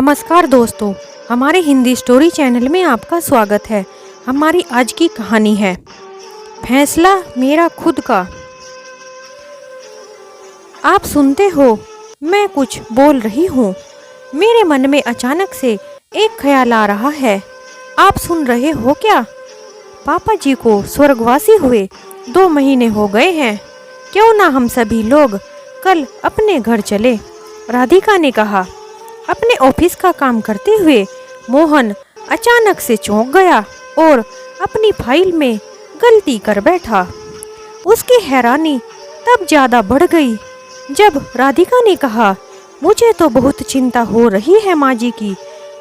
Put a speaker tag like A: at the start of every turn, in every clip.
A: नमस्कार दोस्तों, हमारे हिंदी स्टोरी चैनल में आपका स्वागत है। हमारी आज की कहानी है फैसला मेरा खुद का। आप सुनते हो, मैं कुछ बोल रही हूँ। मेरे मन में अचानक से एक ख्याल आ रहा है। आप सुन रहे हो क्या? पापा जी को स्वर्गवासी हुए 2 महीने हो गए हैं। क्यों ना हम सभी लोग कल अपने घर चले? राधिका ने कहा। अपने ऑफिस का काम करते हुए मोहन अचानक से चौंक गया और अपनी फाइल में गलती कर बैठा। उसकी हैरानी तब ज्यादा बढ़ गई जब राधिका ने कहा, मुझे तो बहुत चिंता हो रही है माँ जी की।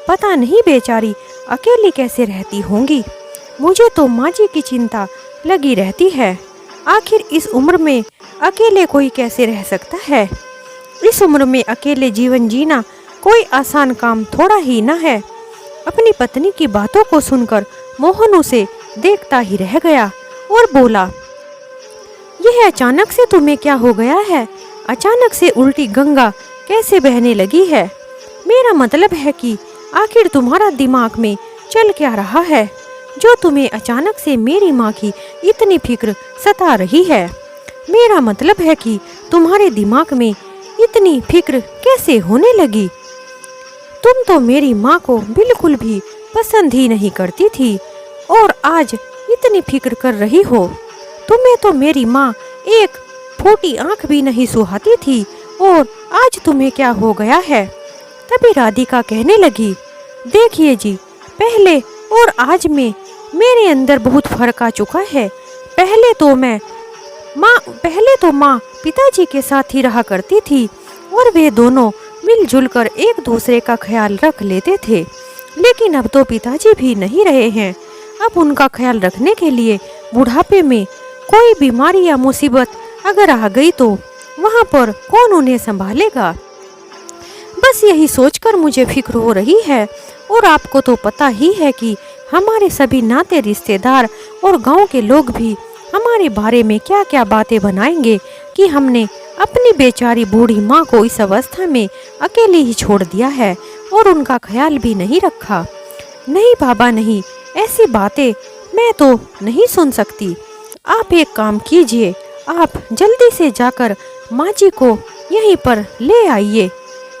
A: पता नहीं बेचारी अकेली कैसे रहती होंगी। मुझे तो माँ जी की चिंता लगी रहती है। आखिर इस उम्र में अकेले कोई कैसे रह सकता है? इस उम्र में अकेले जीवन जीना कोई आसान काम थोड़ा ही न है। अपनी पत्नी की बातों को सुनकर मोहन उसे देखता ही रह गया और बोला, यह अचानक से तुम्हें क्या हो गया है? अचानक से उल्टी गंगा कैसे बहने लगी है? मेरा मतलब है कि आखिर तुम्हारा दिमाग में चल क्या रहा है जो तुम्हें अचानक से मेरी माँ की इतनी फिक्र सता रही है? मेरा मतलब है कि तुम्हारे दिमाग में इतनी फिक्र कैसे होने लगी? तुम तो मेरी माँ को बिल्कुल भी पसंद ही नहीं करती थी और आज इतनी फिक्र कर रही हो। तुम्हें तो मेरी माँ एक फूटी आंख भी नहीं सुहाती थी और आज तुम्हें क्या हो गया है? तभी राधिका कहने लगी, देखिए जी, पहले और आज में मेरे अंदर बहुत फर्क आ चुका है। पहले तो माँ पिताजी के साथ ही रहा करती थी और वे दोनों मिलजुल कर एक दूसरे का ख्याल रख लेते थे। लेकिन अब तो पिताजी भी नहीं रहे हैं। अब उनका ख्याल रखने के लिए बुढ़ापे में कोई बीमारी या मुसीबत अगर आ गई तो वहाँ पर कौन उन्हें संभालेगा? बस यही सोचकर मुझे फिक्र हो रही है। और आपको तो पता ही है कि हमारे सभी नाते रिश्तेदार और गांव के लोग भी हमारे बारे में क्या क्या बातें बनाएंगे कि हमने अपनी बेचारी बूढ़ी माँ को इस अवस्था में अकेले ही छोड़ दिया है और उनका ख्याल भी नहीं रखा। नहीं बाबा नहीं, ऐसी बातें मैं तो नहीं सुन सकती। आप एक काम कीजिए, आप जल्दी से जाकर माँ जी को यहीं पर ले आइए।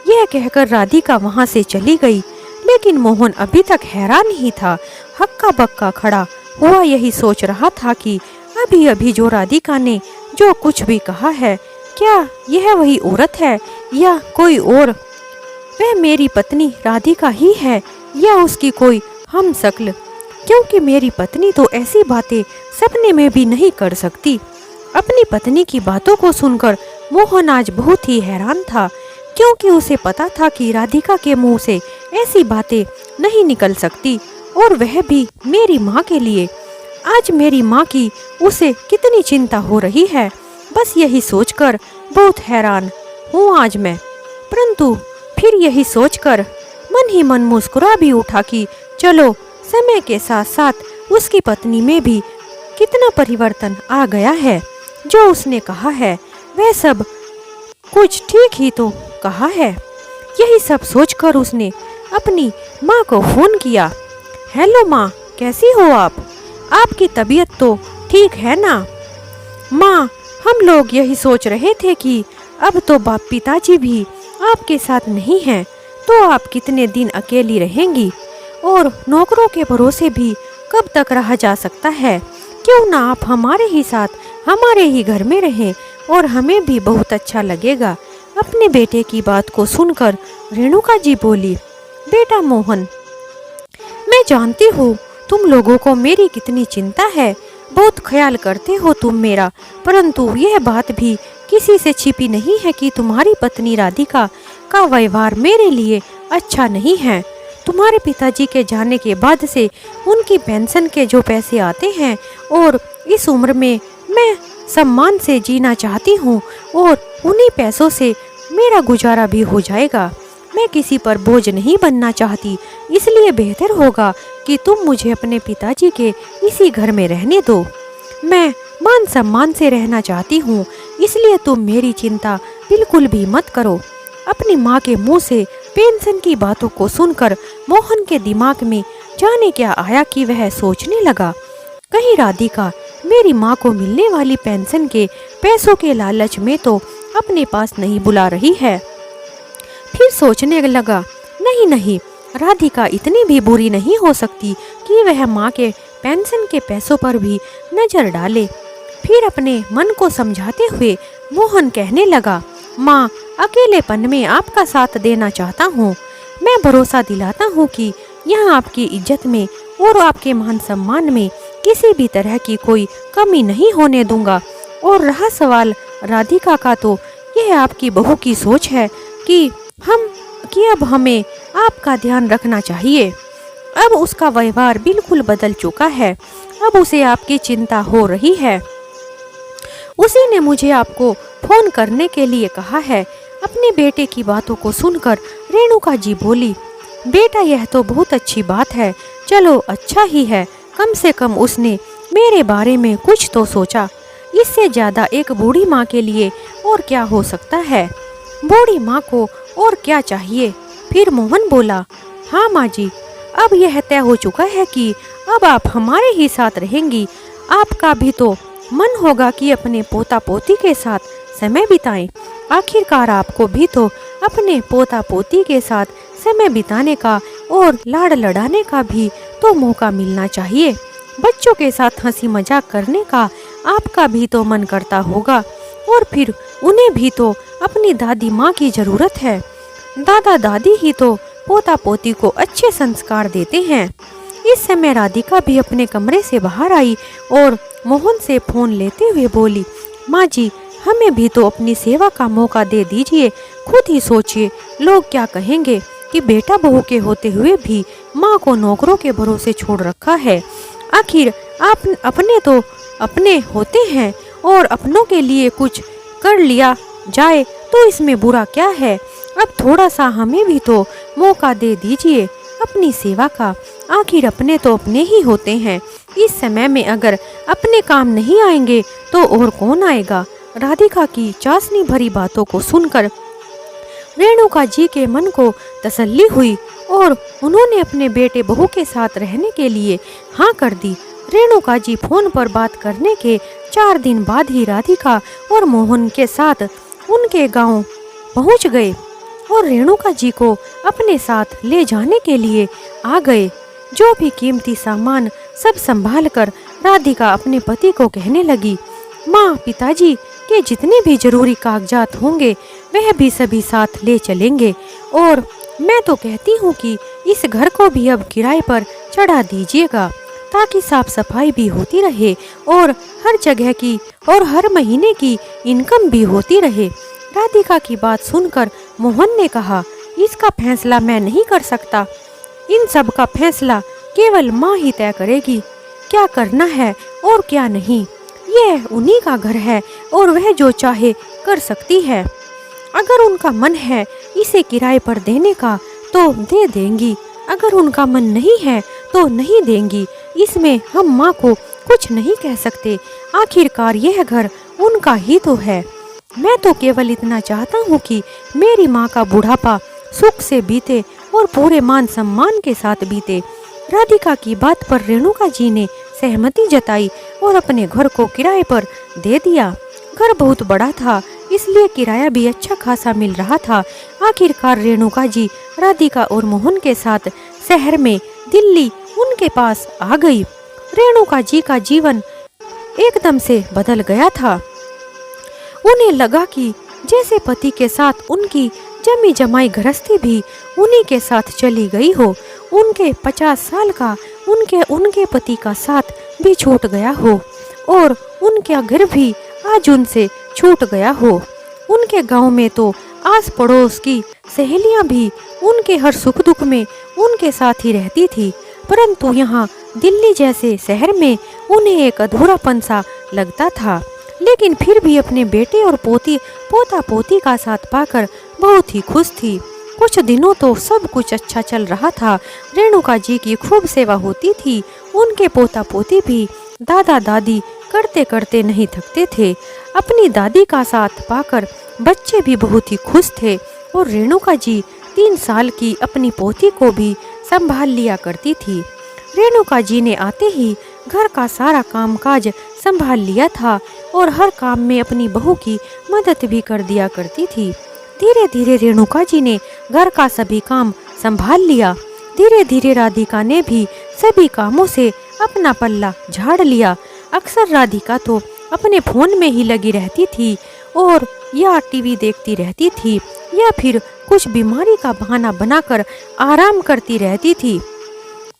A: यह कहकर राधिका वहाँ से चली गई। लेकिन मोहन अभी तक हैरान ही था, हक्का बक्का खड़ा हुआ यही सोच रहा था कि अभी अभी जो राधिका ने जो कुछ भी कहा है, क्या यह वही औरत है या कोई और? वह मेरी पत्नी राधिका ही है या उसकी कोई हमशक्ल? क्योंकि मेरी पत्नी तो ऐसी बातें सपने में भी नहीं कर सकती। अपनी पत्नी की बातों को सुनकर मोहन आज बहुत ही हैरान था, क्योंकि उसे पता था कि राधिका के मुंह से ऐसी बातें नहीं निकल सकती और वह भी मेरी माँ के लिए। आज मेरी माँ की उसे कितनी चिंता हो रही है, बस यही सोचकर बहुत हैरान हूँ आज मैं। परंतु फिर यही सोचकर मन ही मन मुस्कुरा भी उठा कि चलो, समय के साथ साथ उसकी पत्नी में भी कितना परिवर्तन आ गया है। जो उसने कहा है वह सब कुछ ठीक ही तो कहा है। यही सब सोचकर उसने अपनी माँ को फोन किया। हेलो माँ, कैसी हो आप? आपकी तबीयत तो ठीक है ना? माँ, हम लोग यही सोच रहे थे कि अब तो बाप पिताजी भी आपके साथ नहीं हैं, तो आप कितने दिन अकेली रहेंगी और नौकरों के भरोसे भी कब तक रहा जा सकता है? क्यों ना आप हमारे ही साथ हमारे ही घर में रहें और हमें भी बहुत अच्छा लगेगा। अपने बेटे की बात को सुनकर रेणुका जी बोली, बेटा मोहन, मैं जानती हूँ तुम लोगों को मेरी कितनी चिंता है, बहुत ख्याल करते हो तुम मेरा। परंतु यह बात भी किसी से छिपी नहीं है कि तुम्हारी पत्नी राधिका का व्यवहार मेरे लिए अच्छा नहीं है। तुम्हारे पिताजी के जाने के बाद से उनकी पेंशन के जो पैसे आते हैं और इस उम्र में मैं सम्मान से जीना चाहती हूँ और उन्हीं पैसों से मेरा गुजारा भी हो जाएगा। मैं किसी पर बोझ नहीं बनना चाहती, इसलिए बेहतर होगा कि तुम मुझे अपने पिताजी के इसी घर में रहने दो। मैं मान सम्मान से रहना चाहती हूँ, इसलिए तुम मेरी चिंता बिल्कुल भी मत करो। अपनी माँ के मुंह से पेंशन की बातों को सुनकर मोहन के दिमाग में जाने क्या आया कि वह सोचने लगा, कहीं राधिका मेरी माँ को मिलने वाली पेंशन के पैसों के लालच में तो अपने पास नहीं बुला रही है। फिर सोचने लगा, नहीं नहीं, राधिका इतनी भी बुरी नहीं हो सकती कि वह माँ के पेंशन के पैसों पर भी नजर डाले। फिर अपने मन को समझाते हुए मोहन कहने लगा, माँ, अकेलेपन में आपका साथ देना चाहता हूँ। मैं भरोसा दिलाता हूँ कि यहाँ आपकी इज्जत में और आपके मान सम्मान में किसी भी तरह की कोई कमी नहीं होने दूंगा। और रहा सवाल राधिका का, तो यह आपकी बहू की सोच है कि अब हमें आपका ध्यान रखना चाहिए। अब उसका व्यवहार बिल्कुल बदल चुका है, अब उसे आपकी चिंता हो रही है। उसी ने मुझे आपको फोन करने के लिए कहा है। अपने बेटे की बातों को सुनकर रेणुका जी बोली, बेटा यह तो बहुत अच्छी बात है, चलो अच्छा ही है, कम से कम उसने मेरे बारे में कुछ तो सोचा। इससे ज्यादा एक बूढ़ी माँ के लिए और क्या हो सकता है। बूढ़ी माँ को और क्या चाहिए। फिर मोहन बोला, हाँ माँ जी, अब यह तय हो चुका है कि अब आप हमारे ही साथ रहेंगी। आपका भी तो मन होगा कि अपने पोता पोती के साथ समय बिताएं। आखिरकार आपको भी तो अपने पोता पोती के साथ समय बिताने का और लाड़ लड़ाने का भी तो मौका मिलना चाहिए। बच्चों के साथ हंसी मजाक करने का आपका भी तो मन करता होगा। और फिर उन्हें भी तो अपनी दादी माँ की जरूरत है। दादा दादी ही तो पोता पोती को अच्छे संस्कार देते हैं। इस समय राधिका भी अपने कमरे से बाहर आई और मोहन से फोन लेते हुए बोली, माँ जी, हमें भी तो अपनी सेवा का मौका दे दीजिए। खुद ही सोचिए, लोग क्या कहेंगे कि बेटा बहू के होते हुए भी माँ को नौकरों के भरोसे छोड़ रखा है। आखिर आप अपने तो अपने होते हैं और अपनों के लिए कुछ कर लिया जाए तो इसमें बुरा क्या है। अब थोड़ा सा हमें भी तो मौका दे दीजिए अपनी सेवा का। आखिर अपने तो अपने ही होते हैं। इस समय में अगर अपने काम नहीं आएंगे तो और कौन आएगा। राधिका की चाशनी भरी बातों को सुनकर रेणुका जी के मन को तसल्ली हुई और उन्होंने अपने बेटे बहू के साथ रहने के लिए हाँ कर दी। रेणुका जी फोन पर बात करने के 4 दिन बाद ही राधिका और मोहन के साथ उनके गांव पहुंच गए और रेणुका जी को अपने साथ ले जाने के लिए आ गए। जो भी कीमती सामान सब संभाल कर राधिका अपने पति को कहने लगी, माँ, पिताजी के जितने भी जरूरी कागजात होंगे वह भी सभी साथ ले चलेंगे। और मैं तो कहती हूँ कि इस घर को भी अब किराए पर चढ़ा दीजिएगा ताकि साफ सफाई भी होती रहे और हर जगह की और हर महीने की इनकम भी होती रहे। राधिका की बात सुनकर मोहन ने कहा, इसका फैसला मैं नहीं कर सकता। इन सब का फैसला केवल माँ ही तय करेगी, क्या करना है और क्या नहीं। यह उन्हीं का घर है और वह जो चाहे कर सकती है। अगर उनका मन है इसे किराए पर देने का तो दे देंगी, अगर उनका मन नहीं है तो नहीं देंगी। इसमें हम माँ को कुछ नहीं कह सकते। आखिरकार यह घर उनका ही तो है। मैं तो केवल इतना चाहता हूँ कि मेरी माँ का बुढ़ापा सुख से बीते और पूरे मान सम्मान के साथ बीते। राधिका की बात पर रेणुका जी ने सहमति जताई और अपने घर को किराए पर दे दिया। घर बहुत बड़ा था, इसलिए किराया भी अच्छा खासा मिल रहा था। आखिरकार रेणुका जी राधिका और मोहन के साथ शहर में दिल्ली उनके पास आ गई। रेणुका जी का जीवन एकदम से बदल गया था। उन्हें लगा कि जैसे पति के साथ उनकी जमी जमाई गृहस्थी भी उन्हीं के साथ चली गई हो। उनके 50 साल का उनके पति का साथ भी छूट गया हो और उनका घर भी आज उनसे छूट गया हो। उनके गांव में तो आस पड़ोस की सहेलियां भी उनके हर सुख दुख में उनके साथ ही रहती थी, परंतु यहाँ दिल्ली जैसे शहर में उन्हें एक अधूरापन सा लगता था। लेकिन फिर भी अपने बेटे और पोता पोती का साथ पाकर बहुत ही खुश थी। कुछ दिनों तो सब कुछ अच्छा चल रहा था। रेणुका जी की खूब सेवा होती थी। उनके पोता पोती भी दादा दादी करते करते नहीं थकते थे। अपनी दादी का साथ पाकर बच्चे भी बहुत ही खुश थे और रेणुका जी 3 साल की अपनी पोती को भी संभाल लिया करती थी। रेणुका जी ने आते ही घर का सारा कामकाज संभाल लिया था और हर काम में अपनी बहू की मदद भी कर दिया करती थी। धीरे धीरे रेणुका जी ने घर का सभी काम संभाल लिया। धीरे धीरे राधिका ने भी सभी कामों से अपना पल्ला झाड़ लिया। अक्सर राधिका तो अपने फोन में ही लगी रहती थी और या टीवी देखती रहती थी या फिर कुछ बीमारी का बहाना बनाकर आराम करती रहती थी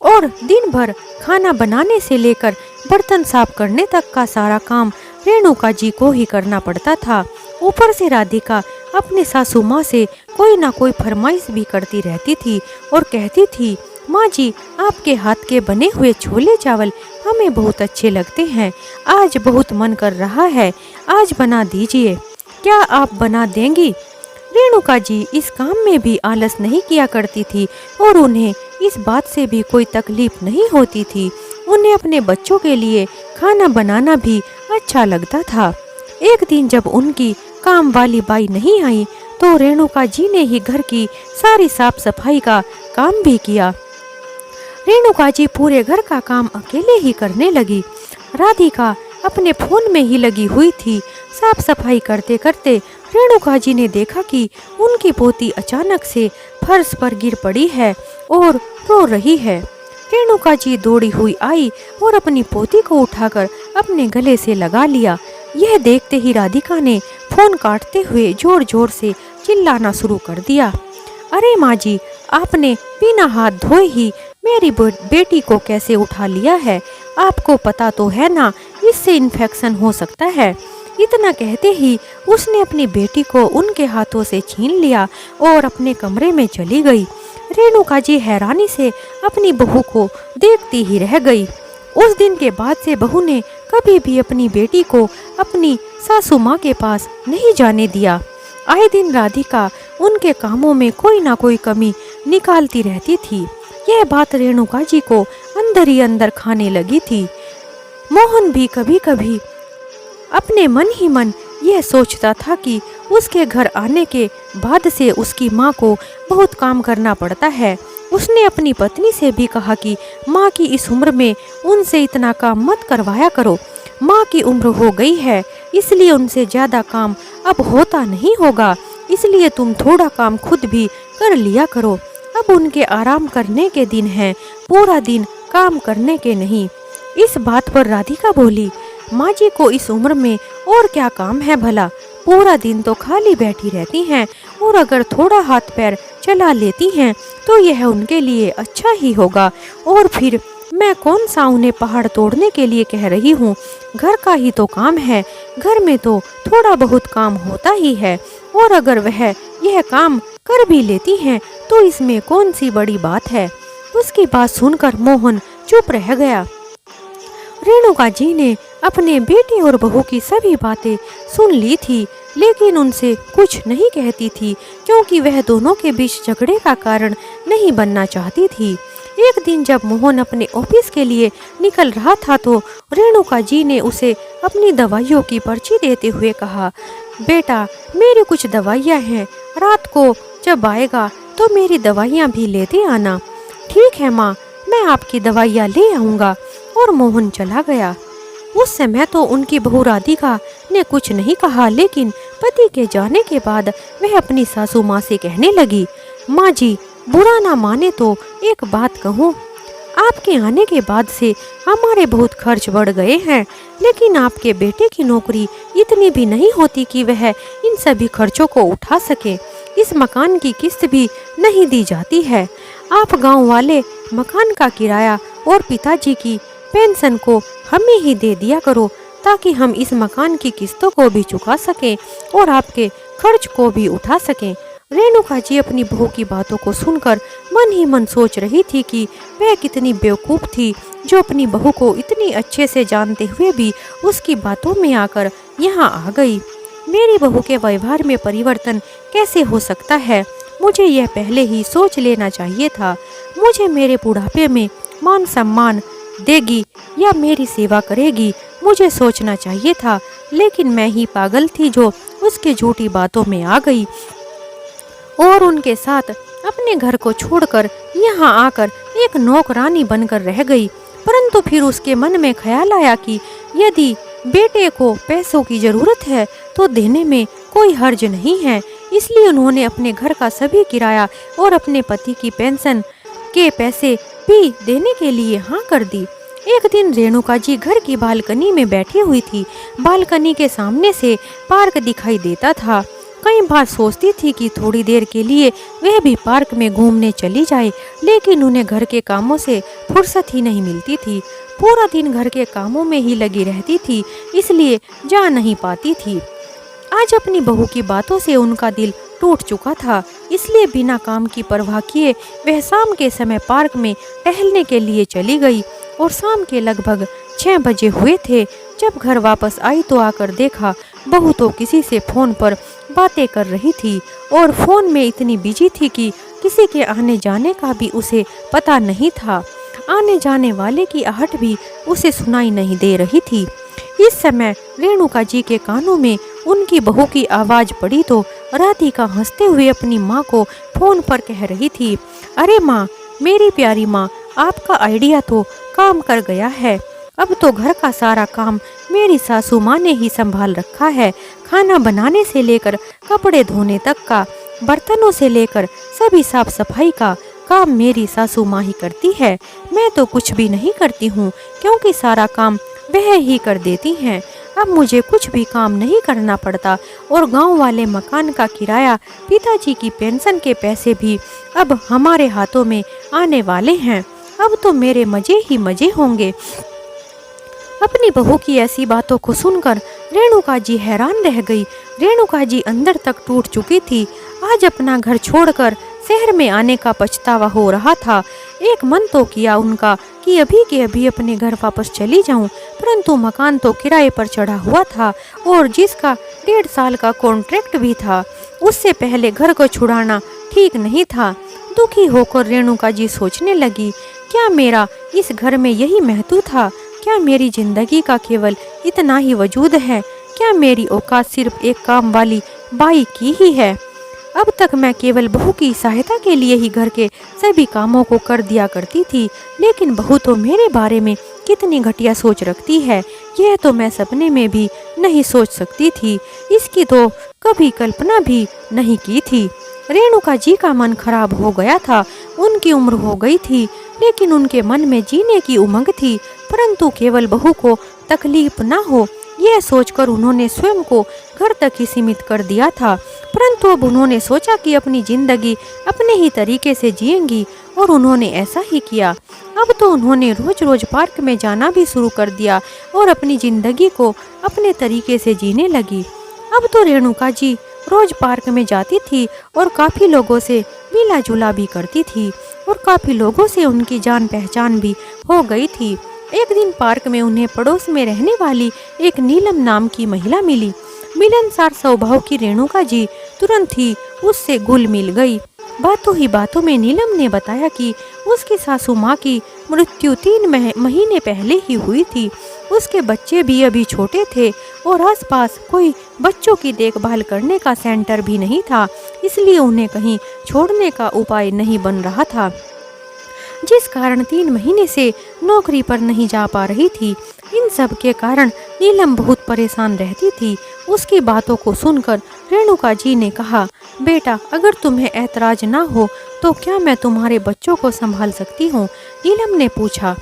A: और दिन भर खाना बनाने से लेकर बर्तन साफ करने तक का सारा काम रेणुका जी को ही करना पड़ता था। ऊपर से राधिका अपने सासू माँ से कोई ना कोई फरमाइश भी करती रहती थी और कहती थी, माँ जी आपके हाथ के बने हुए छोले चावल हमें बहुत अच्छे लगते हैं, आज बहुत मन कर रहा है, आज बना दीजिए, क्या आप बना देंगी? रेणुका जी इस काम में भी आलस नहीं किया करती थी और उन्हें इस बात से भी कोई तकलीफ नहीं होती थी। उन्हें अपने बच्चों के लिए खाना बनाना भी अच्छा लगता था। एक दिन जब उनकी काम वाली बाई नहीं आई तो रेणुका जी ने ही घर की सारी साफ सफाई का काम भी किया। रेणुका जी पूरे घर का काम अकेले ही करने लगी। राधिका अपने फोन में ही लगी हुई थी। साफ सफाई करते करते रेणुका जी ने देखा कि उनकी पोती अचानक से फर्श पर गिर पड़ी है और रो रही है। रेणुका जी दौड़ी हुई आई और अपनी पोती को उठाकर अपने गले से लगा लिया। यह देखते ही राधिका ने फोन काटते हुए जोर जोर से चिल्लाना शुरू कर दिया, अरे माँ जी, आपने बिना हाथ धोए ही मेरी बेटी को कैसे उठा लिया है? आपको पता तो है ना, इससे इन्फेक्शन हो सकता है। इतना कहते ही उसने अपनी बेटी को उनके हाथों से छीन लिया और अपने कमरे में चली गई। रेणुका जी हैरानी से अपनी बहू को देखती ही रह गई। उस दिन के बाद से बहू ने कभी भी अपनी बेटी को अपनी सासू माँ के पास नहीं जाने दिया। आए दिन राधिका उनके कामों में कोई ना कोई कमी निकालती रहती थी। यह बात रेणुका जी को अंदर ही अंदर खाने लगी थी। मोहन भी कभी कभी अपने मन ही मन यह सोचता था कि उसके घर आने के बाद से उसकी माँ को बहुत काम करना पड़ता है। उसने अपनी पत्नी से भी कहा कि माँ की इस उम्र में उनसे इतना काम मत करवाया करो। माँ की उम्र हो गई है, इसलिए उनसे ज़्यादा काम अब होता नहीं होगा, इसलिए तुम थोड़ा काम खुद भी कर लिया करो। अब उनके आराम करने के दिन हैं, पूरा दिन काम करने के नहीं। इस बात पर राधिका बोली, माँ जी को इस उम्र में और क्या काम है भला, पूरा दिन तो खाली बैठी रहती हैं और अगर थोड़ा हाथ पैर चला लेती हैं तो यह उनके लिए अच्छा ही होगा। और फिर मैं कौन सा उन्हें पहाड़ तोड़ने के लिए कह रही हूँ, घर का ही तो काम है, घर में तो थोड़ा बहुत काम होता ही है और अगर वह यह काम कर भी लेती हैं तो इसमें कौन सी बड़ी बात है। उसकी बात सुनकर मोहन चुप रह गया। रेणुका जी ने अपने बेटे और बहू की सभी बातें सुन ली थी, लेकिन उनसे कुछ नहीं कहती थी क्योंकि वह दोनों के बीच झगड़े का कारण नहीं बनना चाहती थी। एक दिन जब मोहन अपने ऑफिस के लिए निकल रहा था तो रेणुका जी ने उसे अपनी दवाइयों की पर्ची देते हुए कहा, बेटा मेरी कुछ दवाइयाँ हैं, रात को जब आएगा तो मेरी दवाइयाँ भी लेते आना। ठीक है माँ, मैं आपकी दवाइयाँ ले आऊँगा। और मोहन चला गया। उस समय तो उनकी बहू राधिका ने कुछ नहीं कहा, लेकिन पति के जाने के बाद वह अपनी सासू माँ से कहने लगी, माँ जी बुरा ना माने तो एक बात कहूँ, आपके आने के बाद से हमारे बहुत खर्च बढ़ गए हैं, लेकिन आपके बेटे की नौकरी इतनी भी नहीं होती कि वह इन सभी खर्चों को उठा सके। इस मकान की किस्त भी नहीं दी जाती है। आप गांव वाले मकान का किराया और पिताजी की पेंशन को हमें ही दे दिया करो ताकि हम इस मकान की किस्तों को भी चुका सकें और आपके खर्च को भी उठा सकें। रेणुका जी अपनी बहू की बातों को सुनकर मन ही मन सोच रही थी कि वह कितनी बेवकूफ़ थी जो अपनी बहू को इतनी अच्छे से जानते हुए भी उसकी बातों में आकर यहाँ आ गई। मेरी बहू के व्यवहार में परिवर्तन कैसे हो सकता है, मुझे यह पहले ही सोच लेना चाहिए था। मुझे मेरे बुढ़ापे में मान सम्मान देगी या मेरी सेवा करेगी, मुझे सोचना चाहिए था, लेकिन मैं ही पागल थी जो उसके झूठी बातों में आ गई और उनके साथ अपने घर को छोड़कर यहाँ आकर एक नौकरानी बनकर रह गई। परंतु फिर उसके मन में ख्याल आया कि यदि बेटे को पैसों की जरूरत है तो देने में कोई हर्ज नहीं है। इसलिए उन्होंने अपने घर का सभी किराया और अपने पति की पेंशन के पैसे भी देने के लिए हाँ कर दी। एक दिन रेणुका जी घर की बालकनी में बैठी हुई थी। बालकनी के सामने से पार्क दिखाई देता था। कई बार सोचती थी कि थोड़ी देर के लिए वह भी पार्क में घूमने चली जाए, लेकिन उन्हें घर के कामों से फुर्सत ही नहीं मिलती थी। पूरा दिन घर के कामों में ही लगी रहती थी, इसलिए जा नहीं पाती थी। आज अपनी बहू की बातों से उनका दिल टूट चुका था, इसलिए बिना काम की परवाह किए वह शाम के समय पार्क में टहलने के लिए चली गई। और शाम के लगभग 6 बजे हुए थे। जब घर वापस आई तो आकर देखा बहू तो किसी से फोन पर बातें कर रही थी और फोन में इतनी बिजी थी कि किसी के आने जाने का भी उसे पता नहीं था। आने जाने वाले की आहट भी उसे सुनाई नहीं दे रही थी। इस समय रेणुका जी के कानों में उनकी बहू की आवाज पड़ी तो राधिका हंसते हुए अपनी माँ को फोन पर कह रही थी, अरे माँ, मेरी प्यारी माँ, आपका आइडिया तो काम कर गया है। अब तो घर का सारा काम मेरी सासू माँ ने ही संभाल रखा है। खाना बनाने से लेकर कपड़े धोने तक का, बर्तनों से लेकर सभी साफ सफाई का काम मेरी सासू माँ ही करती है। मैं तो कुछ भी नहीं करती हूँ, क्योंकि सारा काम वह ही कर देती हैं। अब मुझे कुछ भी काम नहीं करना पड़ता और गांव वाले मकान का किराया, पिताजी की पेंशन के पैसे भी अब हमारे हाथों में आने वाले हैं। अब तो मेरे मजे ही मजे होंगे। अपनी बहू की ऐसी बातों को सुनकर रेणुका जी हैरान रह गई। रेणुका जी अंदर तक टूट चुकी थी। आज अपना घर छोड़कर शहर में आने का पछतावा हो रहा था। एक मन तो किया उनका कि अभी के अभी अपने घर वापस चली जाऊं, परंतु मकान तो किराए पर चढ़ा हुआ था और जिसका 1.5 साल का कॉन्ट्रैक्ट भी था। उससे पहले घर को छुड़ाना ठीक नहीं था। दुखी होकर रेणुका जी सोचने लगी, क्या मेरा इस घर में यही महत्व था? क्या मेरी जिंदगी का केवल इतना ही वजूद है? क्या मेरी औकात सिर्फ एक काम वाली बाई की ही है? अब तक मैं केवल बहू की सहायता के लिए ही घर के सभी कामों को कर दिया करती थी, लेकिन बहू तो मेरे बारे में कितनी घटिया सोच रखती है, यह तो मैं सपने में भी नहीं सोच सकती थी। इसकी तो कभी कल्पना भी नहीं की थी। रेणुका जी का मन खराब हो गया था। उनकी उम्र हो गई थी, लेकिन उनके मन में जीने की उमंग थी, परंतु केवल बहू को तकलीफ न हो, यह सोचकर उन्होंने स्वयं को घर तक ही सीमित कर दिया था। परंतु अब उन्होंने सोचा कि अपनी जिंदगी अपने ही तरीके से जिएंगी और उन्होंने ऐसा ही किया। अब तो उन्होंने रोज रोज पार्क में जाना भी शुरू कर दिया और अपनी जिंदगी को अपने तरीके से जीने लगी। अब तो रेणुका जी रोज पार्क में जाती थी और काफी लोगों से मिला जुला भी करती थी और काफी लोगों से उनकी जान पहचान भी हो गई थी। एक दिन पार्क में उन्हें पड़ोस में रहने वाली एक नीलम नाम की महिला मिली। मिलनसार स्वभाव की रेणुका जी तुरंत ही उससे घुल मिल गई। बातों ही बातों में नीलम ने बताया कि उसकी सासू माँ की मृत्यु 3 महीने पहले ही हुई थी। उसके बच्चे भी अभी छोटे थे और आसपास कोई बच्चों की देखभाल करने का सेंटर भी नहीं था, इसलिए उन्हें कहीं छोड़ने का उपाय नहीं बन रहा था, जिस कारण 3 महीने से नौकरी पर नहीं जा पा रही थी। इन सब के कारण नीलम बहुत परेशान रहती थी। उसकी बातों को सुनकर रेणुका जी ने कहा, बेटा, अगर तुम्हें ऐतराज ना हो तो क्या मैं तुम्हारे बच्चों को संभाल सकती हूँ? नीलम ने पूछा,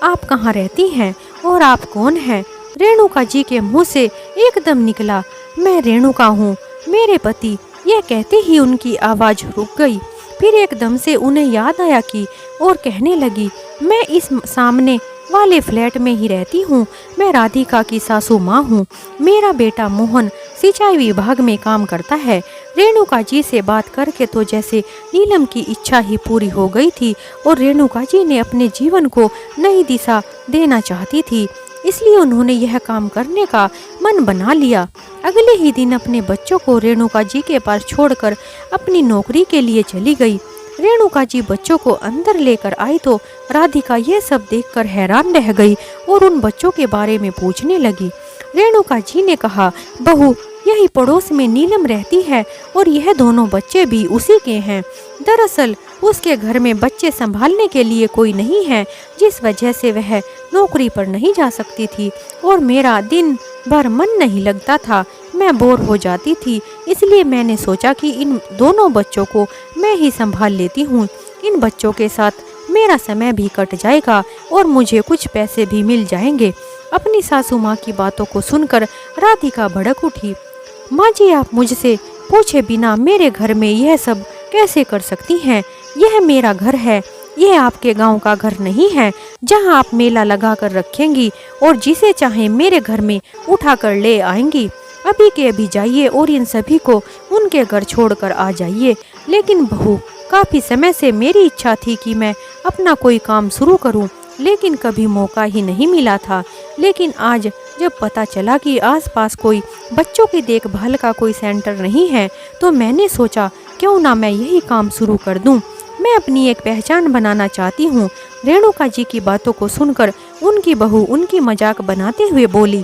A: आप कहाँ रहती हैं और आप कौन हैं? रेणुका जी के मुंह से एकदम निकला, मैं रेणुका हूँ, मेरे पति। यह कहते ही उनकी आवाज रुक गई। फिर एकदम से उन्हें याद आया कि और कहने लगी, मैं इस सामने वाले फ्लैट में ही रहती हूँ। मैं राधिका की सासू माँ हूँ। मेरा बेटा मोहन सिंचाई विभाग में काम करता है। रेणुका जी से बात करके तो जैसे नीलम की इच्छा ही पूरी हो गई थी और रेणुका जी ने अपने जीवन को नई दिशा देना चाहती थी, इसलिए उन्होंने यह काम करने का मन बना लिया। अगले ही दिन अपने बच्चों को रेणुका जी के पास छोड़कर अपनी नौकरी के लिए चली गई। रेणुका जी बच्चों को अंदर लेकर आई तो राधिका यह सब देखकर हैरान रह गई और उन बच्चों के बारे में पूछने लगी। रेणुका जी ने कहा, बहू, यही पड़ोस में नीलम रहती है और यह दोनों बच्चे भी उसी के हैं। दरअसल उसके घर में बच्चे संभालने के लिए कोई नहीं है, जिस वजह से वह नौकरी पर नहीं जा सकती थी और मेरा दिन भर मन नहीं लगता था, मैं बोर हो जाती थी। इसलिए मैंने सोचा कि इन दोनों बच्चों को मैं ही संभाल लेती हूँ। इन बच्चों के साथ मेरा समय भी कट जाएगा और मुझे कुछ पैसे भी मिल जाएंगे। अपनी सासू माँ की बातों को सुनकर राधिका भड़क उठी। माँ जी, आप मुझसे पूछे बिना मेरे घर में यह सब कैसे कर सकती हैं? यह मेरा घर है, यह आपके गांव का घर नहीं है जहां आप मेला लगा कर रखेंगी और जिसे चाहे मेरे घर में उठा कर ले आएंगी। अभी के अभी जाइए और इन सभी को उनके घर छोड़कर आ जाइए। लेकिन बहू, काफ़ी समय से मेरी इच्छा थी कि मैं अपना कोई काम शुरू करूं, लेकिन कभी मौका ही नहीं मिला था। लेकिन आज जब पता चला कि आसपास कोई बच्चों की देखभाल का कोई सेंटर नहीं है, तो मैंने सोचा क्यों ना मैं यही काम शुरू कर दूं। मैं अपनी एक पहचान बनाना चाहती हूँ। रेणुका जी की बातों को सुनकर उनकी बहू उनकी मजाक बनाते हुए बोली,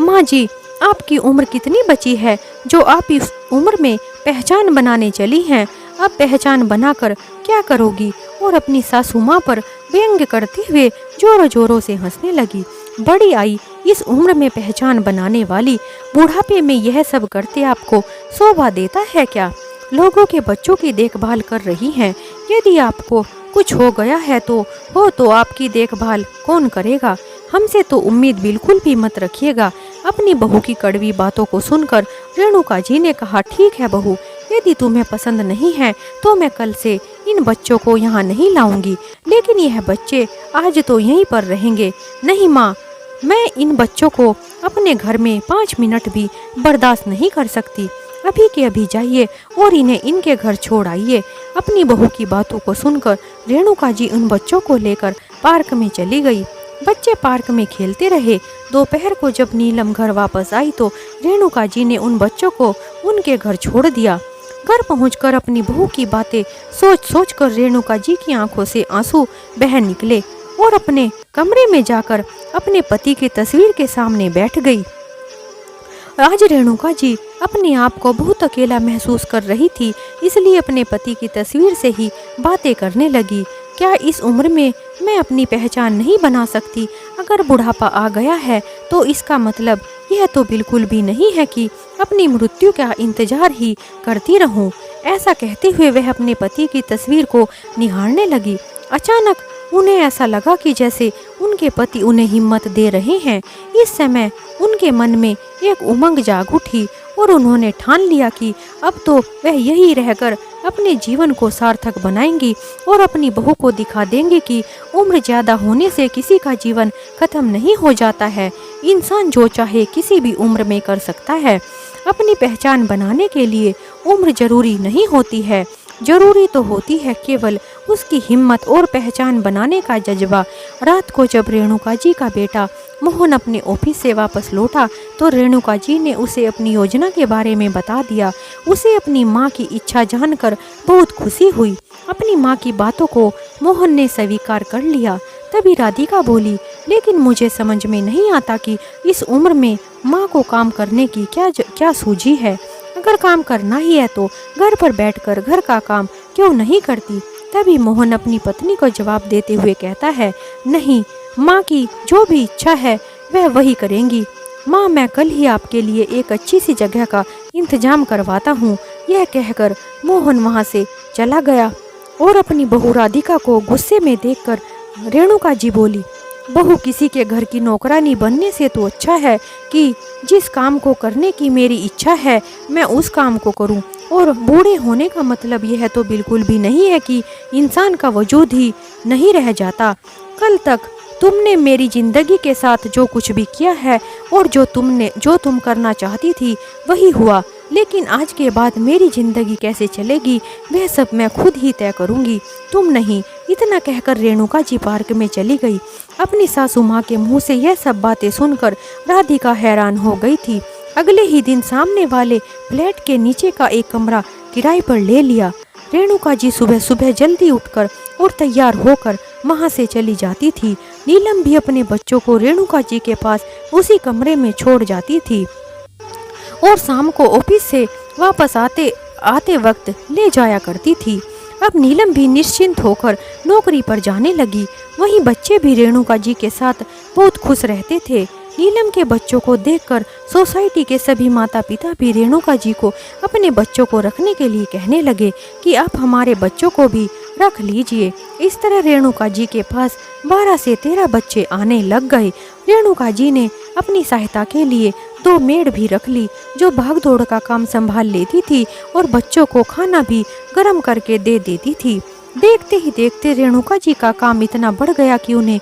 A: माँ जी, आपकी उम्र कितनी बची है जो आप इस उम्र में पहचान बनाने चली हैं? अब पहचान बनाकर क्या करोगी? और अपनी सासू माँ पर व्यंग्य करते हुए जोरों जोरों से हंसने लगी। बड़ी आई, इस उम्र में पहचान बनाने वाली, बुढ़ापे में यह सब करते आपको शोभा देता है क्या? लोगों के बच्चों की देखभाल कर रही हैं। यदि आपको कुछ हो गया है तो आपकी देखभाल कौन करेगा? हमसे तो उम्मीद बिल्कुल भी मत रखिएगा। अपनी बहू की कड़वी बातों को सुनकर रेणुका जी ने कहा, ठीक है बहू, यदि तुम्हें पसंद नहीं है तो मैं कल से इन बच्चों को यहाँ नहीं लाऊंगी, लेकिन यह बच्चे आज तो यहीं पर रहेंगे। नहीं माँ, मैं इन बच्चों को अपने घर में 5 मिनट भी बर्दाश्त नहीं कर सकती। अभी के अभी जाइए और इन्हें इनके घर छोड़ आइए। अपनी बहू की बातों को सुनकर रेणुका जी उन बच्चों को लेकर पार्क में चली गई। बच्चे पार्क में खेलते रहे। दोपहर को जब नीलम घर वापस आई तो रेणुका जी ने उन बच्चों को उनके घर छोड़ दिया। घर पहुंचकर अपनी बहू की बातें सोच कर रेणुका जी की आंखों से आंसू बह निकले और अपने कमरे में जाकर अपने पति की तस्वीर के सामने बैठ गई। आज रेणुका जी अपने आप को बहुत अकेला महसूस कर रही थी, इसलिए अपने पति की तस्वीर से ही बातें करने लगी। क्या इस उम्र में मैं अपनी पहचान नहीं बना सकती? अगर बुढ़ापा आ गया है तो इसका मतलब यह तो बिल्कुल भी नहीं है कि अपनी मृत्यु का इंतजार ही करती रहूं। ऐसा कहते हुए वह अपने पति की तस्वीर को निहारने लगी। अचानक उन्हें ऐसा लगा कि जैसे उनके पति उन्हें हिम्मत दे रहे हैं। इस समय उनके मन में एक उमंग जाग उठी और उन्होंने ठान लिया कि अब तो वह यही रहकर अपने जीवन को सार्थक बनाएंगी और अपनी बहू को दिखा देंगे कि उम्र ज्यादा होने से किसी का जीवन खत्म नहीं हो जाता है। इंसान जो चाहे किसी भी उम्र में कर सकता है। अपनी पहचान बनाने के लिए उम्र जरूरी नहीं होती है, जरूरी तो होती है केवल उसकी हिम्मत और पहचान बनाने का जज्बा। रात को जब रेणुका जी का बेटा मोहन अपने ऑफिस से वापस लौटा तो रेणुका जी ने उसे अपनी योजना के बारे में बता दिया। उसे अपनी माँ की इच्छा जानकर बहुत खुशी हुई। अपनी माँ की बातों को मोहन ने स्वीकार कर लिया। तभी राधिका बोली, लेकिन मुझे समझ में नहीं आता कि इस उम्र में माँ को काम करने की क्या सूझी है। अगर काम करना ही है तो घर पर बैठकर घर का काम क्यों नहीं करती? तभी मोहन अपनी पत्नी को जवाब देते हुए कहता है, नहीं, माँ की जो भी इच्छा है वह वही करेंगी। माँ, मैं कल ही आपके लिए एक अच्छी सी जगह का इंतजाम करवाता हूँ। यह कहकर मोहन वहाँ से चला गया और अपनी बहू राधिका को गुस्से में देखकर रेणुका जी बोली, बहू, किसी के घर की नौकरानी बनने से तो अच्छा है कि जिस काम को करने की मेरी इच्छा है मैं उस काम को करूं। और बूढ़े होने का मतलब यह तो बिल्कुल भी नहीं है कि इंसान का वजूद ही नहीं रह जाता। कल तक तुमने मेरी जिंदगी के साथ जो कुछ भी किया है और जो तुम करना चाहती थी वही हुआ, लेकिन आज के बाद मेरी जिंदगी कैसे चलेगी वह सब मैं खुद ही तय करूंगी, तुम नहीं। इतना कहकर रेणुका जी पार्क में चली गई। अपनी सासू माँ के मुंह से यह सब बातें सुनकर राधिका हैरान हो गई थी। अगले ही दिन सामने वाले फ्लैट के नीचे का एक कमरा किराए पर ले लिया। रेणुका जी सुबह सुबह जल्दी उठकर और तैयार होकर वहां से चली जाती थी। नीलम भी अपने बच्चों को रेणुका जी के पास उसी कमरे में छोड़ जाती थी और शाम को ऑफिस से वापस आते वक्त ले जाया करती थी। अब नीलम भी निश्चिंत होकर नौकरी पर जाने लगी। वहीं बच्चे भी रेणुका जी के साथ बहुत खुश रहते थे। नीलम के बच्चों को देखकर सोसाइटी के सभी माता पिता भी रेणुका जी को अपने बच्चों को रखने के लिए कहने लगे कि आप हमारे बच्चों को भी रख लीजिए। इस तरह रेणुका जी के पास 12 से 13 बच्चे आने लग गए। रेणुका जी ने अपनी सहायता के लिए 2 मेड भी रख ली जो भाग दौड़ का काम संभाल लेती थी और बच्चों को खाना भी गर्म करके दे देती थी। देखते ही देखते रेणुका जी का काम इतना बढ़ गया कि उन्हें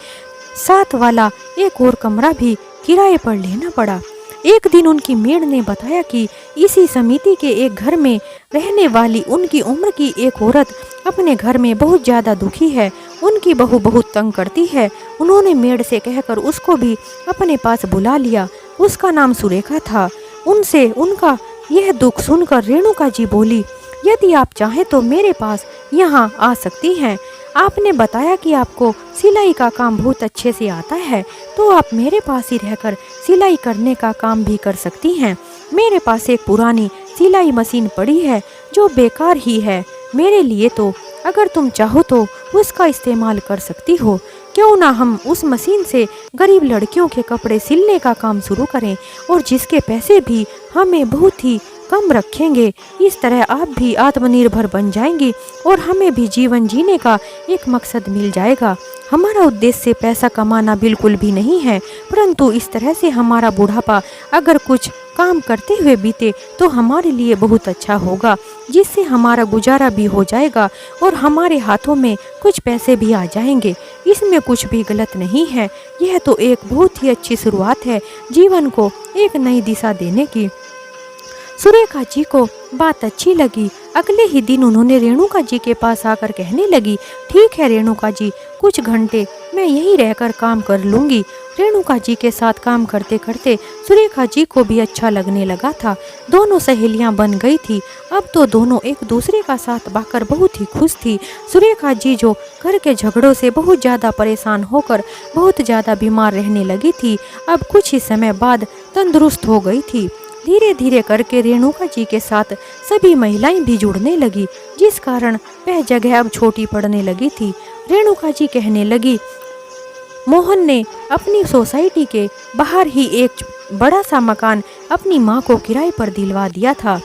A: साथ वाला एक और कमरा भी किराए पर लेना पड़ा। एक दिन उनकी मेड ने बताया कि इसी समिति के एक घर में रहने वाली उनकी उम्र की एक औरत अपने घर में बहुत ज्यादा दुखी है। उनकी बहू बहुत तंग करती है। उन्होंने मेड से कहकर उसको भी अपने पास बुला लिया। उसका नाम सुरेखा था। उनसे उनका यह दुख सुनकर रेणुका जी बोली, यदि आप चाहें तो मेरे पास यहाँ आ सकती हैं। आपने बताया कि आपको सिलाई का काम बहुत अच्छे से आता है, तो आप मेरे पास ही रहकर सिलाई करने का काम भी कर सकती हैं। मेरे पास एक पुरानी सिलाई मशीन पड़ी है जो बेकार ही है मेरे लिए, तो अगर तुम चाहो तो उसका इस्तेमाल कर सकती हो। क्यों ना हम उस मशीन से गरीब लड़कियों के कपड़े सिलने का काम शुरू करें और जिसके पैसे भी हमें बहुत ही कम रखेंगे। इस तरह आप भी आत्मनिर्भर बन जाएंगी और हमें भी जीवन जीने का एक मकसद मिल जाएगा। हमारा उद्देश्य पैसा कमाना बिल्कुल भी नहीं है, परंतु इस तरह से हमारा बुढ़ापा अगर कुछ काम करते हुए बीते तो हमारे लिए बहुत अच्छा होगा, जिससे हमारा गुजारा भी हो जाएगा और हमारे हाथों में कुछ पैसे भी आ जाएंगे। इसमें कुछ भी गलत नहीं है। यह तो एक बहुत ही अच्छी शुरुआत है जीवन को एक नई दिशा देने की। सुरेखा जी को बात अच्छी लगी। अगले ही दिन उन्होंने रेणुका जी के पास आकर कहने लगी, ठीक है रेणुका जी, कुछ घंटे मैं यहीं रहकर काम कर लूंगी। रेणुका जी के साथ काम करते करते सुरेखा जी को भी अच्छा लगने लगा था। दोनों सहेलियां बन गई थी। अब तो दोनों एक दूसरे का साथ पाकर बहुत ही खुश थी। सुरेखा जी जो घर के झगड़ों से बहुत ज़्यादा परेशान होकर बहुत ज़्यादा बीमार रहने लगी थी, अब कुछ ही समय बाद तंदुरुस्त हो गई थी। धीरे धीरे करके रेणुका जी के साथ सभी महिलाएं भी जुड़ने लगी, जिस कारण वह जगह अब छोटी पड़ने लगी थी। रेणुका जी कहने लगी, मोहन ने अपनी सोसाइटी के बाहर ही एक बड़ा सा मकान अपनी माँ को किराए पर दिलवा दिया था।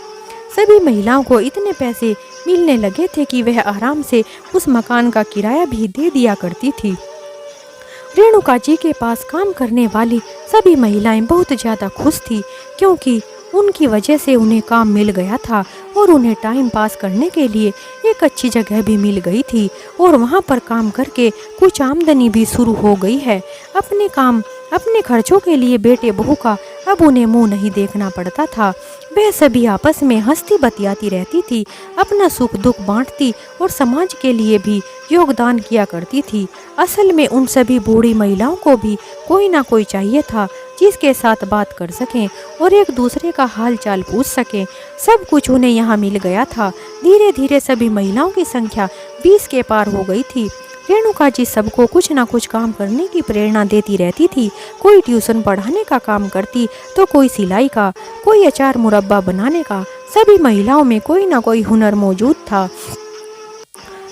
A: सभी महिलाओं को इतने पैसे मिलने लगे थे कि वह आराम से उस मकान का किराया भी दे दिया करती थी। रेणुका जी के पास काम करने वाली सभी महिलाएं बहुत ज़्यादा खुश थी, क्योंकि उनकी वजह से उन्हें काम मिल गया था और उन्हें टाइम पास करने के लिए एक अच्छी जगह भी मिल गई थी और वहां पर काम करके कुछ आमदनी भी शुरू हो गई है। अपने खर्चों के लिए बेटे बहू का अब उन्हें मुंह नहीं देखना पड़ता था। वह सभी आपस में हंसती बतियाती रहती थी, अपना सुख दुख बांटती और समाज के लिए भी योगदान किया करती थी। असल में उन सभी बूढ़ी महिलाओं को भी कोई ना कोई चाहिए था जिसके साथ बात कर सकें और एक दूसरे का हाल चाल पूछ सकें। सब कुछ उन्हें यहाँ मिल गया था। धीरे धीरे सभी महिलाओं की संख्या 20 के पार हो गई थी। रेणुका जी सबको कुछ ना कुछ काम करने की प्रेरणा देती रहती थी। कोई ट्यूशन पढ़ाने का काम करती तो कोई सिलाई का, कोई अचार मुरब्बा बनाने का। सभी महिलाओं में कोई ना कोई हुनर मौजूद था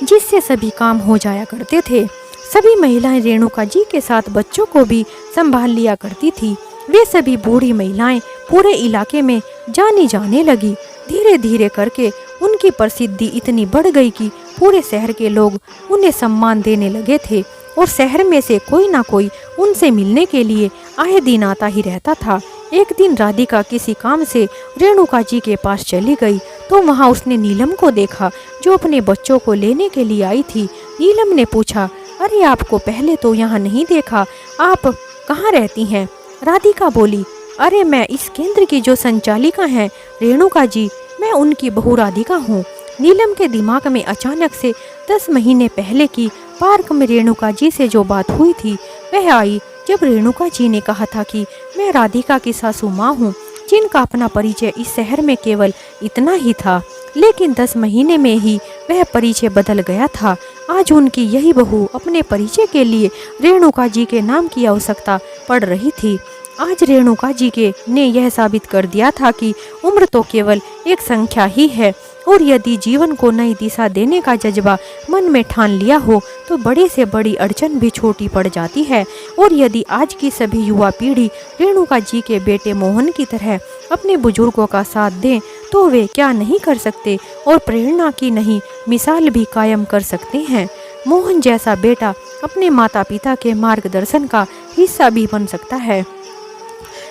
A: जिससे सभी काम हो जाया करते थे। सभी महिलाएं रेणुका जी के साथ बच्चों को भी संभाल लिया करती थी। वे सभी बूढ़ी महिलाएं पूरे इलाके में जानी जाने लगी। धीरे धीरे करके उनकी प्रसिद्धि इतनी बढ़ गई कि पूरे शहर के लोग उन्हें सम्मान देने लगे थे और शहर में से कोई ना कोई उनसे मिलने के लिए आए दिन आता ही रहता था। एक दिन राधिका किसी काम से रेणुका जी के पास चली गई तो वहां उसने नीलम को देखा जो अपने बच्चों को लेने के लिए आई थी। नीलम ने पूछा, अरे आपको पहले तो यहाँ नहीं देखा, आप कहाँ रहती हैं? राधिका बोली, अरे मैं इस केंद्र की जो संचालिका हैं रेणुका जी, मैं उनकी बहू राधिका हूँ। नीलम के दिमाग में अचानक से 10 महीने पहले की पार्क में रेणुका जी से जो बात हुई थी वह आई, जब रेणुका जी ने कहा था कि मैं राधिका की सासू माँ हूँ, जिनका अपना परिचय इस शहर में केवल इतना ही था। लेकिन 10 महीने में ही वह परिचय बदल गया था। आज उनकी यही बहू अपने परिचय के लिए रेणुका जी के नाम की आवश्यकता पड़ रही थी। आज रेणुका जी ने यह साबित कर दिया था कि उम्र तो केवल एक संख्या ही है। और यदि जीवन को नई दिशा देने का जज्बा मन में ठान लिया हो तो बड़ी से बड़ी अड़चन भी छोटी पड़ जाती है। और यदि आज की सभी युवा पीढ़ी रेणुका जी के बेटे मोहन की तरह अपने बुजुर्गों का साथ दें तो वे क्या नहीं कर सकते और प्रेरणा की नहीं मिसाल भी कायम कर सकते हैं। मोहन जैसा बेटा अपने माता पिता के मार्गदर्शन का हिस्सा भी बन सकता है।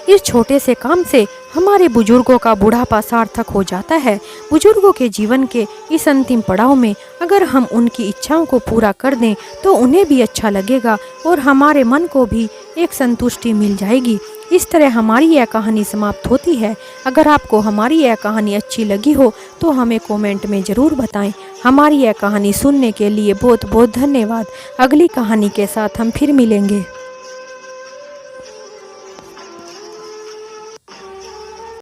A: इस छोटे से काम से हमारे बुजुर्गों का बुढ़ापा सार्थक हो जाता है। बुजुर्गों के जीवन के इस अंतिम पड़ाव में अगर हम उनकी इच्छाओं को पूरा कर दें तो उन्हें भी अच्छा लगेगा और हमारे मन को भी एक संतुष्टि मिल जाएगी। इस तरह हमारी यह कहानी समाप्त होती है। अगर आपको हमारी यह कहानी अच्छी लगी हो तो हमें कमेंट में ज़रूर बताएं। हमारी यह कहानी सुनने के लिए बहुत बहुत धन्यवाद। अगली कहानी के साथ हम फिर मिलेंगे।